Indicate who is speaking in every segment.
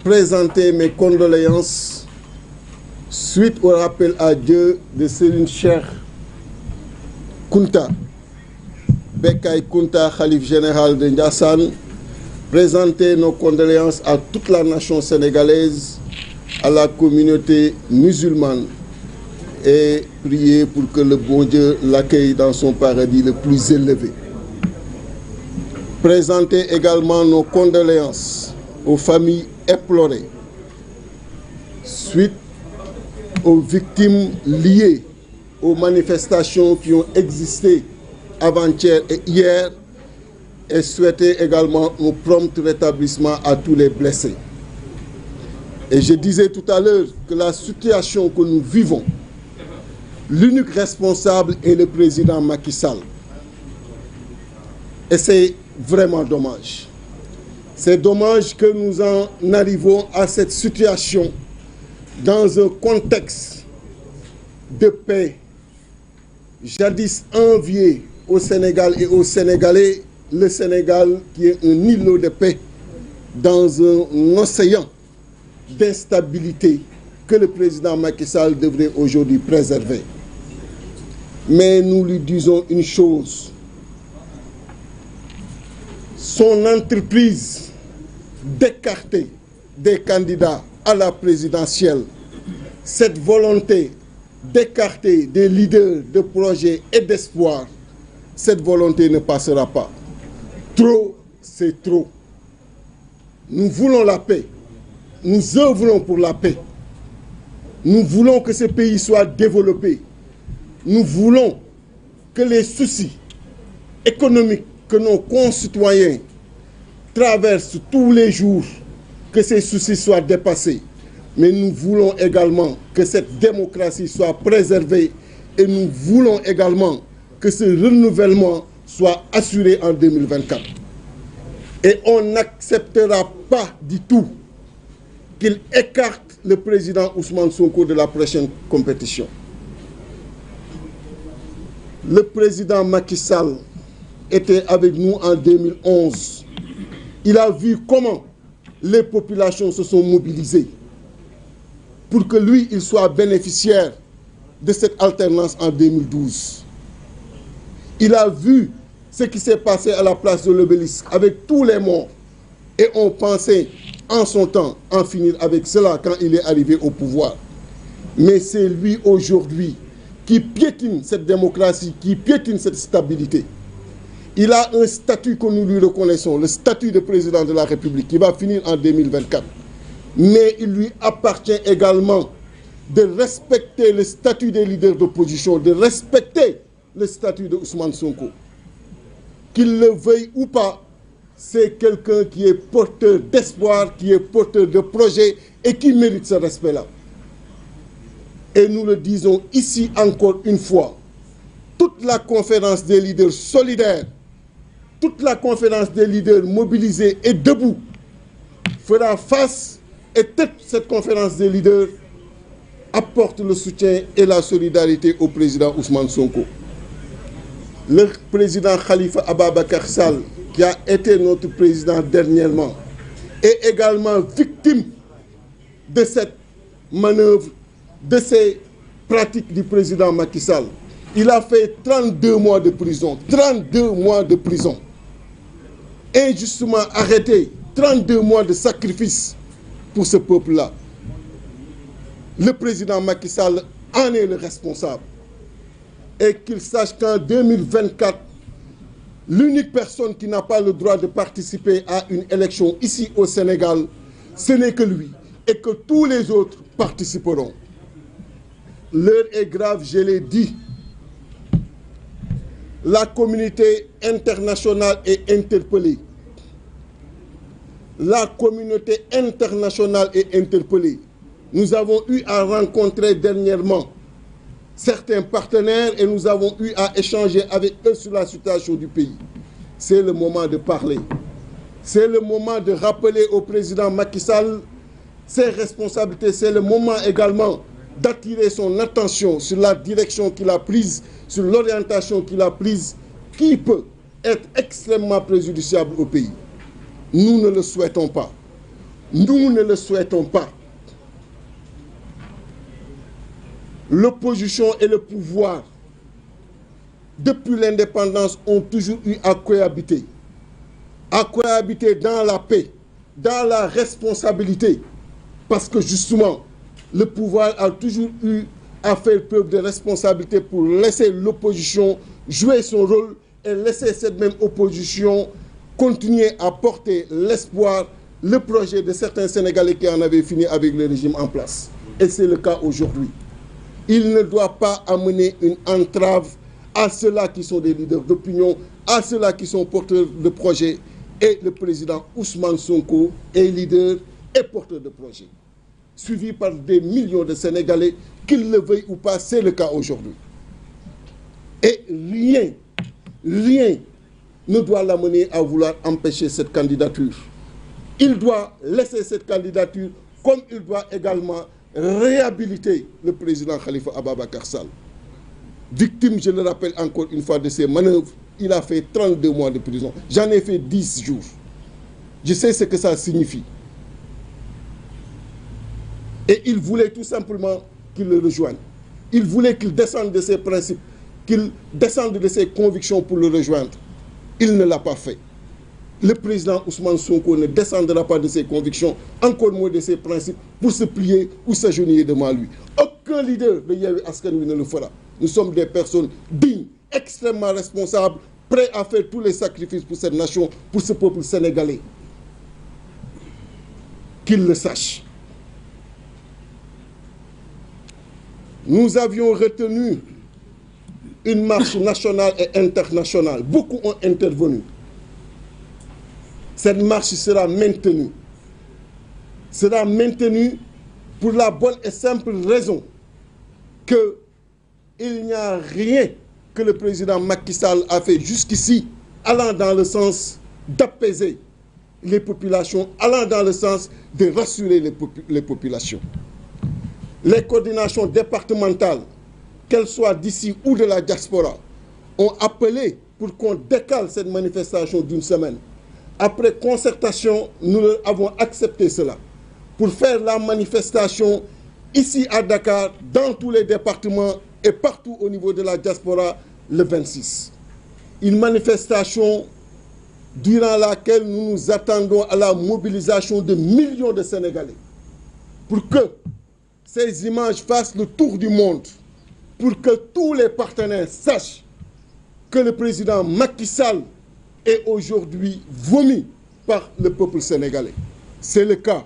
Speaker 1: présenter mes condoléances suite au rappel à Dieu de Serigne Cheikh Kounta, Bekay Kounta, Khalife général de Ndiassane, présenter nos condoléances à toute la nation sénégalaise, à la communauté musulmane et prier pour que le bon Dieu l'accueille dans son paradis le plus élevé. Présenter également nos condoléances aux familles éplorées suite aux victimes liées aux manifestations qui ont existé avant-hier et hier, et souhaiter également un prompt rétablissement à tous les blessés. Et je disais tout à l'heure que la situation que nous vivons, l'unique responsable est le président Macky Sall. Et c'est vraiment dommage. C'est dommage que nous en arrivons à cette situation dans un contexte de paix, jadis envié au Sénégal et aux Sénégalais, le Sénégal qui est un îlot de paix dans un océan d'instabilité que le président Macky Sall devrait aujourd'hui préserver. Mais nous lui disons une chose, son entreprise d'écarter des candidats à la présidentielle, cette volonté d'écarter des leaders de projets et d'espoir, cette volonté ne passera pas. Trop, c'est trop. Nous voulons la paix. Nous œuvrons pour la paix. Nous voulons que ce pays soit développé. Nous voulons que les soucis économiques que nos concitoyens traversent tous les jours, que ces soucis soient dépassés. Mais nous voulons également que cette démocratie soit préservée et nous voulons également que ce renouvellement soit assuré en 2024. Et on n'acceptera pas du tout qu'il écarte le président Ousmane Sonko de la prochaine compétition. Le président Macky Sall était avec nous en 2011. Il a vu comment les populations se sont mobilisées pour que lui, il soit bénéficiaire de cette alternance en 2012. Il a vu ce qui s'est passé à la place de l'Obélisque avec tous les morts. Et on pensait en son temps en finir avec cela quand il est arrivé au pouvoir. Mais c'est lui aujourd'hui qui piétine cette démocratie, qui piétine cette stabilité. Il a un statut que nous lui reconnaissons, le statut de président de la République, qui va finir en 2024. Mais il lui appartient également de respecter le statut des leaders d'opposition, de respecter le statut de Ousmane Sonko. Qu'il le veuille ou pas, c'est quelqu'un qui est porteur d'espoir, qui est porteur de projet et qui mérite ce respect-là. Et nous le disons ici encore une fois, toute la conférence des leaders solidaires, toute la conférence des leaders mobilisés et debout fera face, et toute cette conférence des leaders apporte le soutien et la solidarité au président Ousmane Sonko. Le président Khalifa Ababacar Sall, qui a été notre président dernièrement, est également victime de cette manœuvre, de ces pratiques du président Macky Sall. Il a fait 32 mois de prison, 32 mois de prison. Injustement arrêté, 32 mois de sacrifice pour ce peuple-là. Le président Macky Sall en est le responsable. Et qu'il sache qu'en 2024, l'unique personne qui n'a pas le droit de participer à une élection ici au Sénégal, ce n'est que lui, et que tous les autres participeront. L'heure est grave, je l'ai dit. La communauté internationale est interpellée. La communauté internationale est interpellée. Nous avons eu à rencontrer dernièrement certains partenaires et nous avons eu à échanger avec eux sur la situation du pays. C'est le moment de parler. C'est le moment de rappeler au président Macky Sall ses responsabilités. C'est le moment également d'attirer son attention sur la direction qu'il a prise, sur l'orientation qu'il a prise, qui peut être extrêmement préjudiciable au pays. Nous ne le souhaitons pas. Nous ne le souhaitons pas. L'opposition et le pouvoir, depuis l'indépendance, ont toujours eu à cohabiter dans la paix, dans la responsabilité, parce que justement, le pouvoir a toujours eu à faire preuve de responsabilité pour laisser l'opposition jouer son rôle et laisser cette même opposition continuer à porter l'espoir, le projet de certains Sénégalais qui en avaient fini avec le régime en place. Et c'est le cas aujourd'hui. Il ne doit pas amener une entrave à ceux-là qui sont des leaders d'opinion, à ceux-là qui sont porteurs de projets. Et le président Ousmane Sonko est leader et porteur de projets, suivi par des millions de Sénégalais, qu'ils le veuillent ou pas, c'est le cas aujourd'hui. Et rien ne doit l'amener à vouloir empêcher cette candidature. Il doit laisser cette candidature, comme il doit également réhabiliter le président Khalifa Ababacar Sall. Victime, je le rappelle encore une fois, de ces manœuvres, il a fait 32 mois de prison. J'en ai fait 10 jours. Je sais ce que ça signifie. Et il voulait tout simplement qu'il le rejoigne. Il voulait qu'il descende de ses principes, qu'il descende de ses convictions pour le rejoindre. Il ne l'a pas fait. Le président Ousmane Sonko ne descendra pas de ses convictions, encore moins de ses principes, pour se plier ou s'agenouiller devant lui. Aucun leader de Yewwi Askan Wi ne le fera. Nous sommes des personnes dignes, extrêmement responsables, prêts à faire tous les sacrifices pour cette nation, pour ce peuple sénégalais. Qu'il le sache. Nous avions retenu une marche nationale et internationale. Beaucoup ont intervenu. Cette marche sera maintenue. Sera maintenue pour la bonne et simple raison qu'il n'y a rien que le président Macky Sall a fait jusqu'ici allant dans le sens d'apaiser les populations, allant dans le sens de rassurer les populations. Les coordinations départementales, qu'elles soient d'ici ou de la diaspora, ont appelé pour qu'on décale cette manifestation d'une semaine. Après concertation, nous avons accepté cela pour faire la manifestation ici à Dakar, dans tous les départements et partout au niveau de la diaspora le 26. Une manifestation durant laquelle nous nous attendons à la mobilisation de millions de Sénégalais pour que ces images fassent le tour du monde, pour que tous les partenaires sachent que le président Macky Sall est aujourd'hui vomi par le peuple sénégalais. C'est le cas.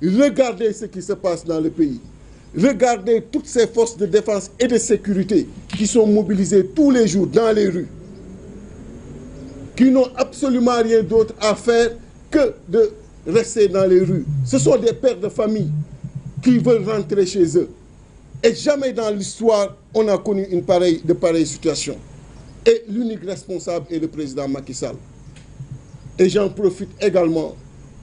Speaker 1: Regardez ce qui se passe dans le pays. Regardez toutes ces forces de défense et de sécurité qui sont mobilisées tous les jours dans les rues, qui n'ont absolument rien d'autre à faire que de rester dans les rues. Ce sont des pères de famille qui veulent rentrer chez eux. Et jamais dans l'histoire, on a connu de pareilles situations. Et l'unique responsable est le président Macky Sall. Et j'en profite également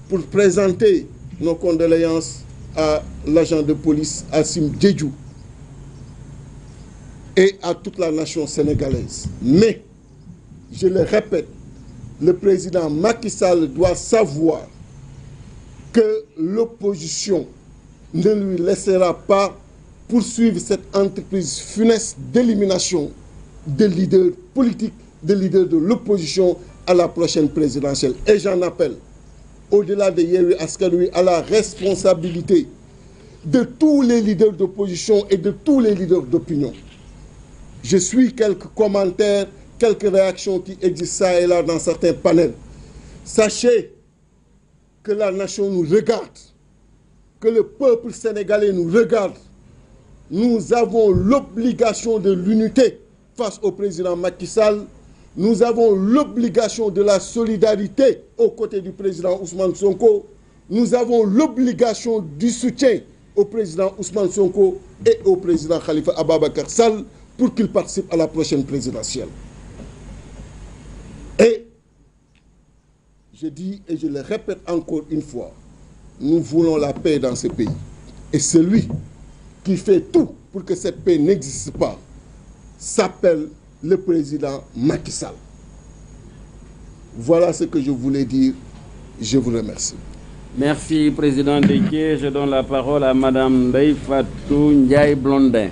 Speaker 1: pour présenter nos condoléances à l'agent de police Assim Diédhiou et à toute la nation sénégalaise. Mais, je le répète, le président Macky Sall doit savoir que l'opposition ne lui laissera pas poursuivre cette entreprise funeste d'élimination de leaders politiques, de leaders de l'opposition à la prochaine présidentielle. Et j'en appelle, au-delà de Yewwi Askan Wi, à la responsabilité de tous les leaders d'opposition et de tous les leaders d'opinion. Je suis quelques commentaires, quelques réactions qui existent ça et là dans certains panels. Sachez que la nation nous regarde, que le peuple sénégalais nous regarde. Nous avons l'obligation de l'unité face au président Macky Sall. Nous avons l'obligation de la solidarité aux côtés du président Ousmane Sonko. Nous avons l'obligation du soutien au président Ousmane Sonko et au président Khalifa Ababacar Sall pour qu'ils participent à la prochaine présidentielle. Et je dis et je le répète encore une fois, nous voulons la paix dans ce pays. Et celui qui fait tout pour que cette paix n'existe pas s'appelle le président Macky Sall. Voilà ce que je voulais dire. Je vous remercie.
Speaker 2: Merci, Président Déthié. Je donne la parole à Madame Ndeye Fatou Ndiaye Blondin.